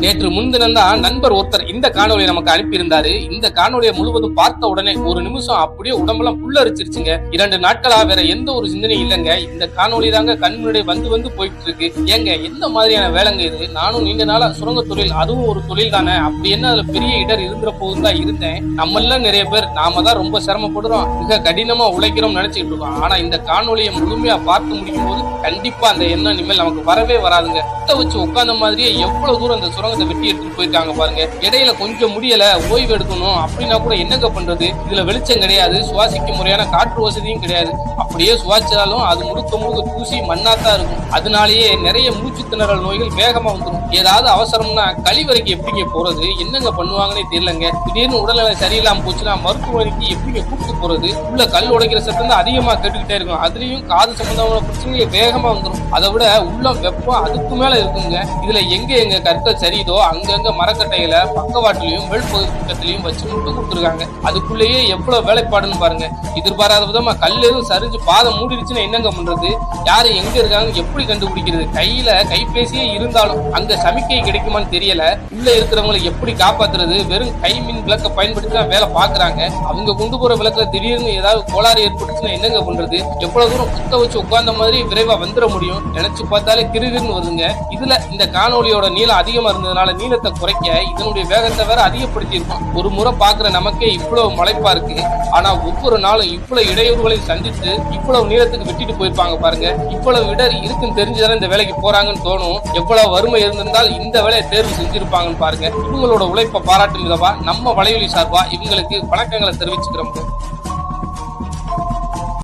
நேற்று முன்தினம் தான் நண்பர் ஒருத்தர் இந்த காணொலியை நமக்கு அனுப்பியிருந்தாரு. இந்த காணொலியை முழுவதும் பார்த்த உடனே ஒரு நிமிஷம் அப்படியே உடம்பெல்லாம் புல்லரிச்சிருச்சுங்க. 2 நாட்களா வேற எந்த ஒரு சிந்தனையும் இல்லைங்க. இந்த காணொலி தாங்க கண் முன்னாடி வந்து போயிட்டு இருக்கு. ஏங்க எந்த மாதிரியான வேலைங்க இது? நானும் நீண்ட நாளா சுரங்க தொழில், அதுவும் ஒரு தொழில் தானே, அப்படி என்ன அதுல பெரிய இடர் இருந்துற போதும் தான் இருந்தேன். நம்மள நிறைய பேர் நாம தான் ரொம்ப சிரமப்படுறோம், மிக கடினமா உழைக்கிறோம் நினைச்சிட்டு இருக்கோம். ஆனா இந்த காணொலியை முழுமையா பார்த்து முடிக்கும் போது கண்டிப்பா அந்த எண்ணம் இனிமேல் நமக்கு வரவே வராதுங்க. வச்சு உட்கார்ந்த மாதிரியே எவ்வளவு தூரம் அந்த சுரங்கத்தை வெட்டி எடுத்துட்டு போயிருக்காங்க பாருங்க. இடையில கொஞ்சம் முடியல, ஓய்வு எடுக்கணும் அப்படின்னா கூட என்னங்க பண்றது? இதுல வெளிச்சம் கிடையாது, சுவாசிக்க முறையான காற்று வசதியும் கிடையாது. அப்படியே சுவாசிச்சாலும் அது முழுக்க தூசி மண்ணாத்தான் இருக்கும். அதனாலேயே நிறைய மூச்சு திணறல் நோய்கள் வேகமா வந்துடும். ஏதாவது அவசரம்னா கழிவறைக்கு எப்படிங்க போறது? என்னங்க பண்ணுவாங்கன்னே தெரியலங்க. திடீர்னு உடல்நிலை சரியில்லாம போச்சுன்னா மருத்துவமனைக்கு எப்படிங்க கூப்பிட்டு போறது? உள்ள கல் உடைக்கிற சத்தம் தான் அதிகமா கேட்டுக்கிட்டே இருக்கும். அதுலயும் காது சம்பந்தமான பிரச்சனைகள் வேகமா வந்துடும். அதை விட உள்ள வெப்பம் அதுக்கு மேல இருக்குங்க. இதுல எங்க கற்கள் சரியுதோ அங்கங்க மரக்கட்டையில பக்கவாட்டிலையும் மேல்பகுதியிலையும் வச்சு முட்டு கொடுத்துருக்காங்க. அதுக்குள்ளேயே எவ்வளவு வேலைப்பாடுன்னு பாருங்க. எதிர்பாராத விதமா கல் எதுவும் சரிஞ்சு பாதம் மூடிடுச்சுன்னா என்னங்க பண்றது? யாரு எங்க இருக்காங்க எப்படி கண்டுபிடிக்கிறது? கையில கைபேசியே இருந்தாலும் அங்க சமிக்கை கிடைக்குமான்னு தெரியல. உள்ள இருக்கிறவங்களை எப்படி காப்பாத்துறது? வெறும் கை மின் விளக்க பயன்படுத்தி தான் வேலை பாக்குறாங்க. அவங்க கொண்டு போற விளக்குல திடீர்னு ஏதாவது கோளாறு ஏற்பட்டுச்சுன்னா என்னங்க பண்றது? எவ்வளவு தூரம் குத்த வச்சு உட்கார்ந்த மாதிரி விரைவா வந்துட முடியும்? நினைச்சு பார்த்தாலே கிருகிருன்னு வருதுங்க. இதுல இந்த காணொலியோட நீளம் அதிகமா இருந்ததுனால நீளத்தை குறைக்க இதனுடைய வேகத்தை வேற அதிகப்படுத்தி இருக்கும். ஒரு முறை பாக்குற நமக்கே இவ்வளவு மலைப்பா இருக்கு. ஆனா ஒவ்வொரு நாளும் இவ்வளவு இடையூறுகளை சந்தித்து இவ்வளவு நீளத்துக்கு வெட்டிட்டு போயிருப்பாங்க பாருங்க. இவ்வளவு இடர் இருக்குன்னு தெரிஞ்சுதானே இந்த வேலைக்கு போறாங்கன்னு தோணும். எவ்வளவு வறுமை இருந்திருந்தால் இந்த வேலையை தேர்வு செஞ்சிருப்பாங்கன்னு பாருங்க. இவங்களோட உழைப்பை பாராட்டும் விதமா நம்ம வலையொலி சார்பா இவங்களுக்கு வணக்கங்களை தெரிவிச்சுக்கிறோம்.